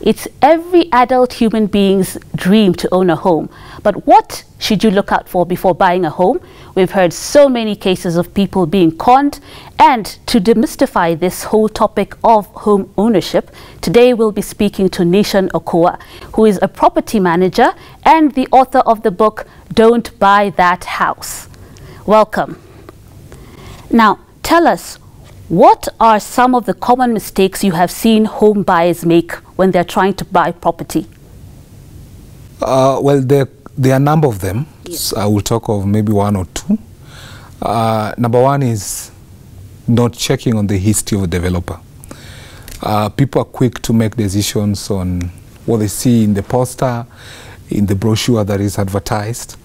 It's every adult human being's dream to own a home. But what should you look out for before buying a home? We've heard so many cases of people being conned. And to demystify this whole topic of home ownership, today we'll be speaking to Nishan Okoa, who is a property manager and the author of the book, Don't Buy That House. Welcome. Now, tell us, what are some of the common mistakes you have seen home buyers make when they're trying to buy property? Well, there are a number of them. Yeah. So I will talk of maybe one or two. Number one is not checking on the history of a developer. People are quick to make decisions on what they see in the poster, in the brochure that is advertised.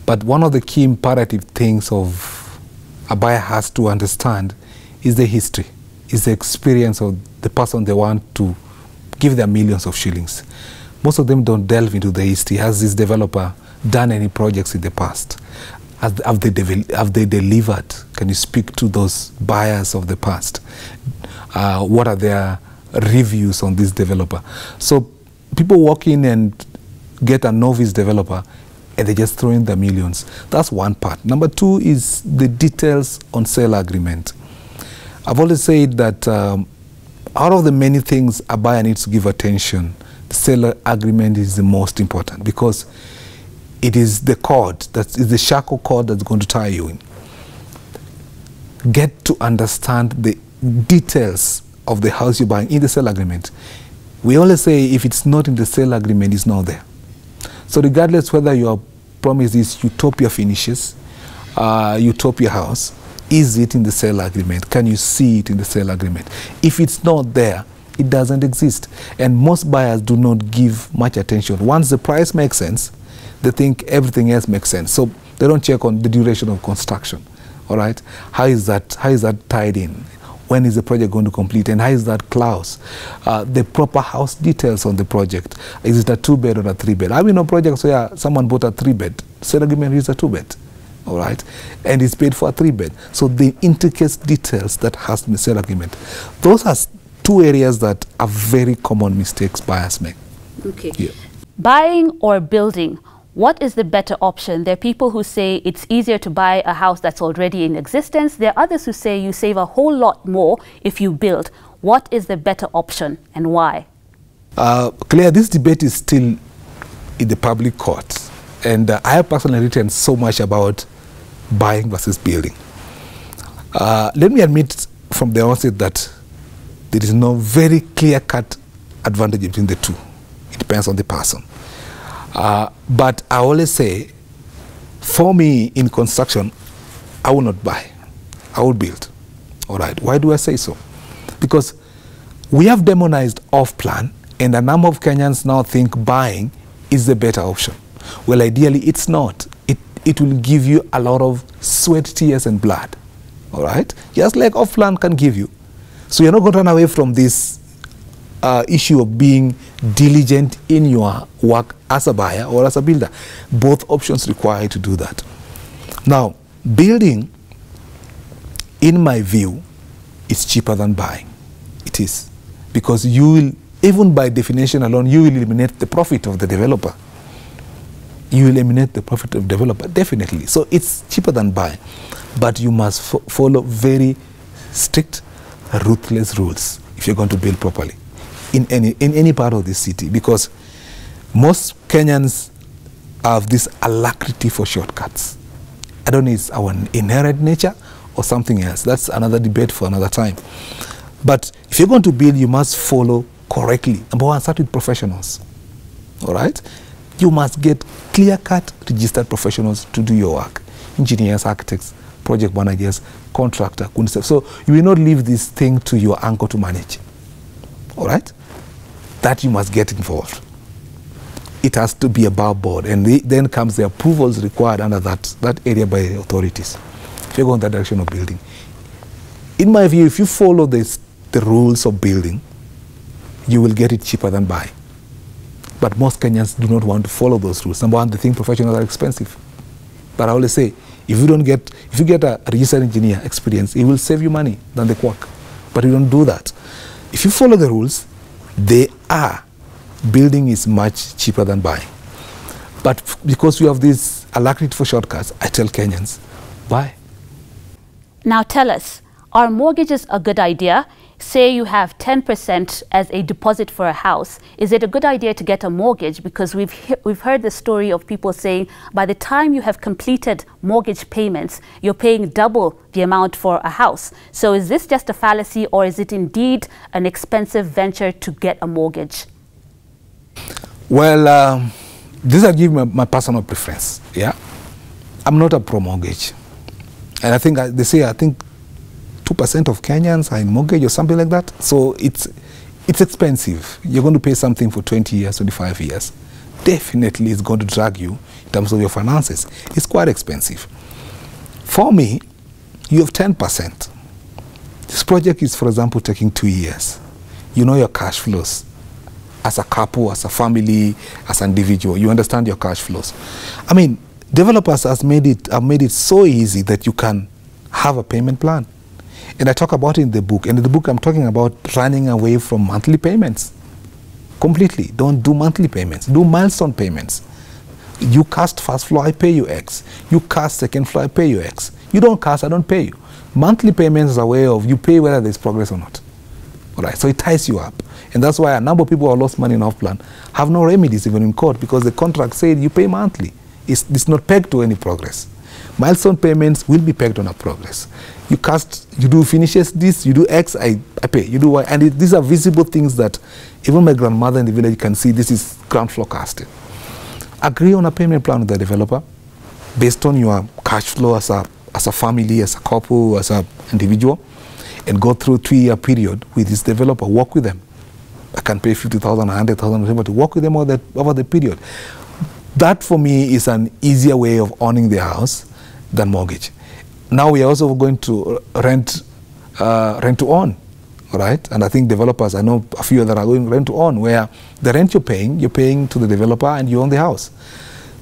But one of the key imperative things of a buyer has to understand is the history, is the experience of the person they want to give them millions of shillings. Most of them don't delve into the history. Has this developer done any projects in the past? Have they delivered? Can you speak to those buyers of the past? What are their reviews on this developer? So people walk in and get a novice developer and they just throw in the millions. That's one part. Number two is the details on sale agreement. I've always said that out of the many things a buyer needs to give attention, the seller agreement is the most important because it is the cord, that is the shackle cord that's going to tie you in. Get to understand the details of the house you're buying in the sale agreement. We always say if it's not in the sale agreement, it's not there. So regardless whether your promise is utopia finishes, utopia house, is it in the sale agreement? Can you see it in the sale agreement? If it's not there, it doesn't exist. And most buyers do not give much attention. Once the price makes sense, they think everything else makes sense. So they don't check on the duration of construction. All right? How is that tied in? When is the project going to complete? And how is that clause? The proper house details on the project. Is it a 2-bed or a 3-bed? I mean, on projects where someone bought a 3-bed, sale agreement is a 2-bed. All right, and it's paid for a 3-bed. So the intricate details that has in the sale agreement. Those are two areas that are very common mistakes buyers make. Okay. Yeah. Buying or building, what is the better option? There are people who say it's easier to buy a house that's already in existence. There are others who say you save a whole lot more if you build. What is the better option and why? Claire, this debate is still in the public court. And I have personally written so much about buying versus building. Let me admit from the onset that there is no very clear-cut advantage between the two. It depends on the person. But I always say, for me in construction, I will not buy. I will build. All right. Why do I say so? Because we have demonized Offplan, and a number of Kenyans now think buying is the better option. Well, ideally, it's not. It will give you a lot of sweat, tears, and blood. All right? Just like Offplan can give you. So you're not going to run away from this issue of being diligent in your work as a buyer or as a builder. Both options require you to do that. Now, building, in my view, is cheaper than buying. It is. Because you will, even by definition alone, you will eliminate the profit of the developer. You will eliminate the profit of the developer, definitely. So it's cheaper than buying. But you must follow very strict, ruthless rules if you're going to build properly in any part of the city. Because most Kenyans have this alacrity for shortcuts. I don't know if it's our inherent nature or something else. That's another debate for another time. But if you're going to build, you must follow correctly. Number one, start with professionals. All right? You must get clear-cut registered professionals to do your work. Engineers, architects, project managers, contractor, so you will not leave this thing to your uncle to manage. All right? That you must get involved. It has to be above board, and then comes the approvals required under that area by the authorities. If you go in that direction of building. In my view, if you follow the rules of building, you will get it cheaper than buying. But most Kenyans do not want to follow those rules. Number one, they think professionals are expensive. But I always say, if you get a registered engineer experience, it will save you money than the work. But you don't do that. If you follow the rules, they are building is much cheaper than buying. But because we have this alacrity for shortcuts, I tell Kenyans, buy. Now tell us, are mortgages a good idea? Say you have 10% as a deposit for a house. Is it a good idea to get a mortgage? Because we've heard the story of people saying by the time you have completed mortgage payments, you're paying double the amount for a house. So is this just a fallacy, or is it indeed an expensive venture to get a mortgage? Well, this I give my personal preference. Yeah, I'm not a pro mortgage, and I think they say 2% of Kenyans are in mortgage or something like that. So it's expensive. You're going to pay something for 20 years, 25 years. Definitely it's going to drag you in terms of your finances. It's quite expensive. For me, you have 10%. This project is, for example, taking 2 years. You know your cash flows. As a couple, as a family, as an individual, you understand your cash flows. I mean, developers have made it so easy that you can have a payment plan. And I talk about it in the book. And in the book, I'm talking about running away from monthly payments. Completely. Don't do monthly payments. Do milestone payments. You cast first floor, I pay you X. You cast second floor, I pay you X. You don't cast, I don't pay you. Monthly payments is a way of you pay whether there's progress or not. All right. So it ties you up. And that's why a number of people who have lost money in Offplan have no remedies even in court, because the contract said you pay monthly. It's not pegged to any progress. Milestone payments will be pegged on a progress. You cast, you do finishes this, you do X, I pay, you do Y. And these are visible things that even my grandmother in the village can see. This is ground floor casting. Agree on a payment plan with the developer based on your cash flow as a family, as a couple, as an individual, and go through a 3-year period with this developer. Work with them. I can pay 50,000, 100,000, whatever, to work with them over the period. That for me is an easier way of owning the house than mortgage. Now we are also going to rent to own, all right? And I think developers, I know a few that are going rent to own, where the rent you're paying to the developer and you own the house.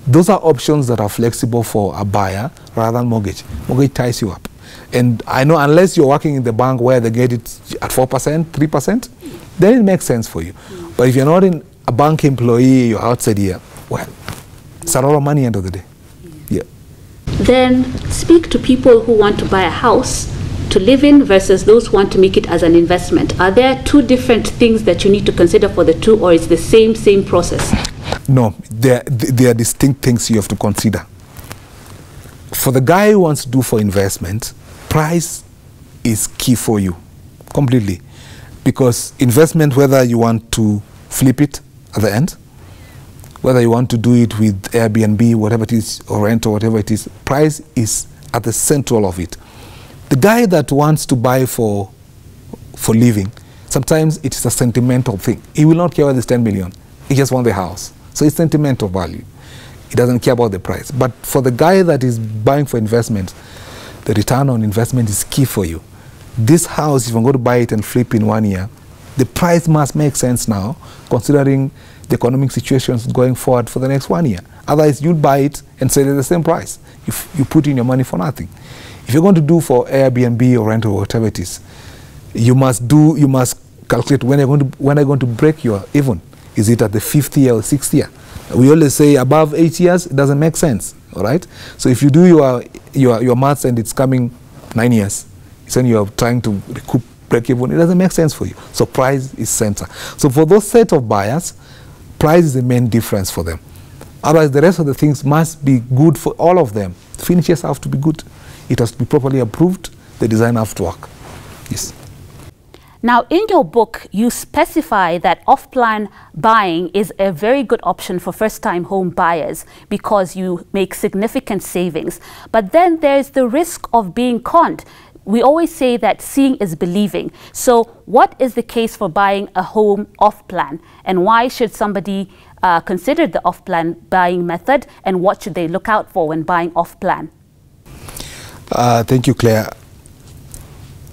Those are options that are flexible for a buyer rather than mortgage. Mortgage ties you up. And I know unless you're working in the bank where they get it at 4%, 3%, then it makes sense for you. But if you're not in a bank employee, you're outside here, well, it's a lot of money at the end of the day. Yeah. Then speak to people who want to buy a house to live in versus those who want to make it as an investment. Are there two different things that you need to consider for the two, or is the same process? No, they are distinct things you have to consider. For the guy who wants to do for investment, price is key for you, completely. Because investment, whether you want to flip it at the end, whether you want to do it with Airbnb, whatever it is, or rent or whatever it is, price is at the central of it. The guy that wants to buy for living, sometimes it is a sentimental thing. He will not care whether it's 10 million. He just wants the house. So it's sentimental value. He doesn't care about the price. But for the guy that is buying for investment, the return on investment is key for you. This house, if I'm going to buy it and flip in 1 year, the price must make sense now, considering the economic situations going forward for the next 1 year. Otherwise, you'll buy it and sell it at the same price. If you put in your money for nothing. If you're going to do for Airbnb or rent or whatever it is, you must calculate when are going to break your even. Is it at the 5th year or 6th year? We always say above 8 years, it doesn't make sense. All right. So if you do your maths and it's coming 9 years, it's when you're trying to recoup break even, it doesn't make sense for you. So price is center. So for those set of buyers, price is the main difference for them. Otherwise, the rest of the things must be good for all of them. Finishes have to be good. It has to be properly approved. The design has to work. Yes. Now, in your book, you specify that off-plan buying is a very good option for first-time home buyers because you make significant savings. But then there's the risk of being conned. We always say that seeing is believing. So what is the case for buying a home off-plan? And why should somebody consider the off-plan buying method? And what should they look out for when buying off-plan? Thank you, Claire.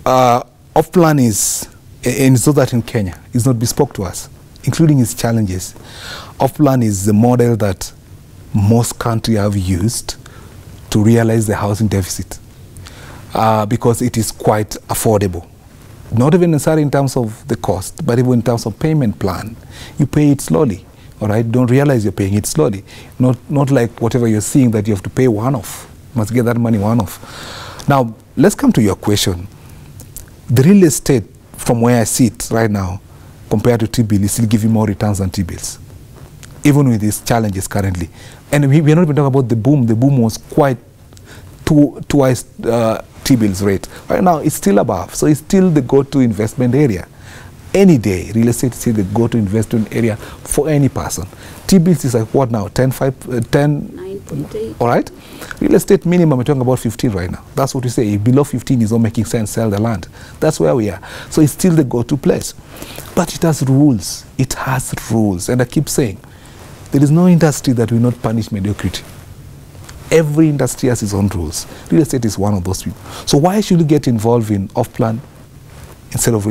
Off-plan is, and so that in Kenya, is not bespoke to us, including its challenges. Off-plan is the model that most countries have used to realize the housing deficit. Because it is quite affordable. not even necessarily in terms of the cost, but even in terms of payment plan. You pay it slowly, all right? Don't realize you're paying it slowly. Not like whatever you're seeing that you have to pay one-off. You must get that money one-off. Now, let's come to your question. The real estate, from where I sit right now, compared to T-bill, is still giving more returns than T-bills, even with these challenges currently. And we're not even talking about the boom. The boom was quite twice T-bills rate. Right now, it's still above. So it's still the go-to investment area. Any day, real estate is still the go-to investment area for any person. T-bills is like what now? 10, 9.8. All right? Real estate minimum, we're talking about 15 right now. That's what we say. If below 15 is not making sense, sell the land. That's where we are. So it's still the go-to place. But it has rules. It has rules. And I keep saying, there is no industry that will not punish mediocrity. Every industry has its own rules. Real estate is one of those people. So why should you get involved in off-plan instead of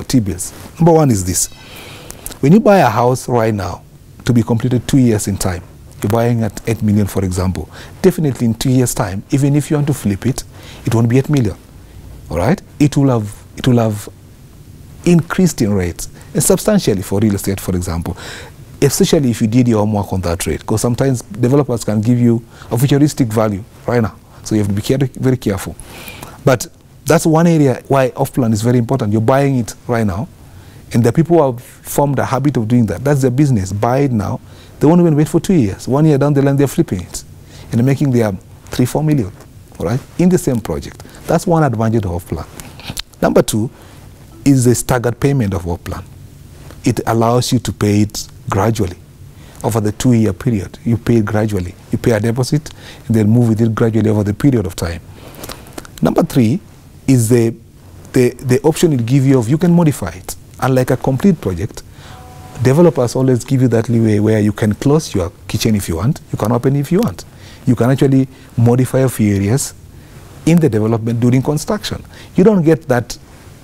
T-bills? Number one is this. When you buy a house right now to be completed 2 years in time, you're buying at 8 million, for example. Definitely in 2 years' time, even if you want to flip it, it won't be 8 million. All right? It will have increased in rates, and substantially for real estate, for example. Especially if you did your homework on that rate, because sometimes developers can give you a futuristic value right now. So you have to be very careful. But that's one area why off-plan is very important. You're buying it right now, and the people who have formed a habit of doing that. That's their business. Buy it now. They won't even wait for 2 years. 1 year down the line, they're flipping it and they're making their 3-4 million, all right, in the same project. That's one advantage of off-plan. Number two is the staggered payment of off-plan. It allows you to pay it gradually over the 2-year period. You pay it gradually. You pay a deposit and then move with it gradually over the period of time. Number three is the option it gives you of you can modify it. Unlike a complete project, developers always give you that leeway where you can close your kitchen if you want, you can open it if you want. You can actually modify a few areas in the development during construction. You don't get that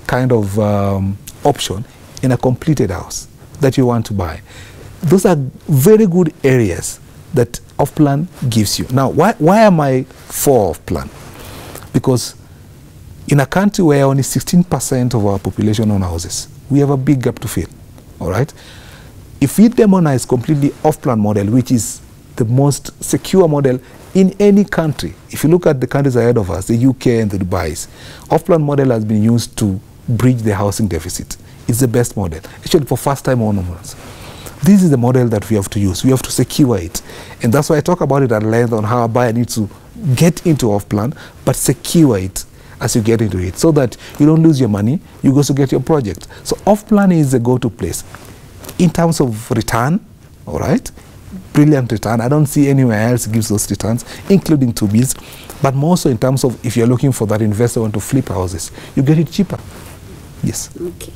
kind of option in a completed house that you want to buy. Those are very good areas that off-plan gives you. Now, why am I for off-plan? Because in a country where only 16% of our population own houses, we have a big gap to fill, all right? If we demonize completely off-plan model, which is the most secure model in any country, if you look at the countries ahead of us, the UK and the Dubais, off-plan model has been used to bridge the housing deficit. It's the best model, actually for first-time owners. This is the model that we have to use. We have to secure it. And that's why I talk about it at length on how a buyer needs to get into off-plan, but secure it as you get into it so that you don't lose your money, you go to get your project. So off-plan is the go-to place. In terms of return, all right, brilliant return. I don't see anywhere else gives those returns, including T-bills, but more so in terms of if you're looking for that investor who want to flip houses, you get it cheaper. Yes. Okay.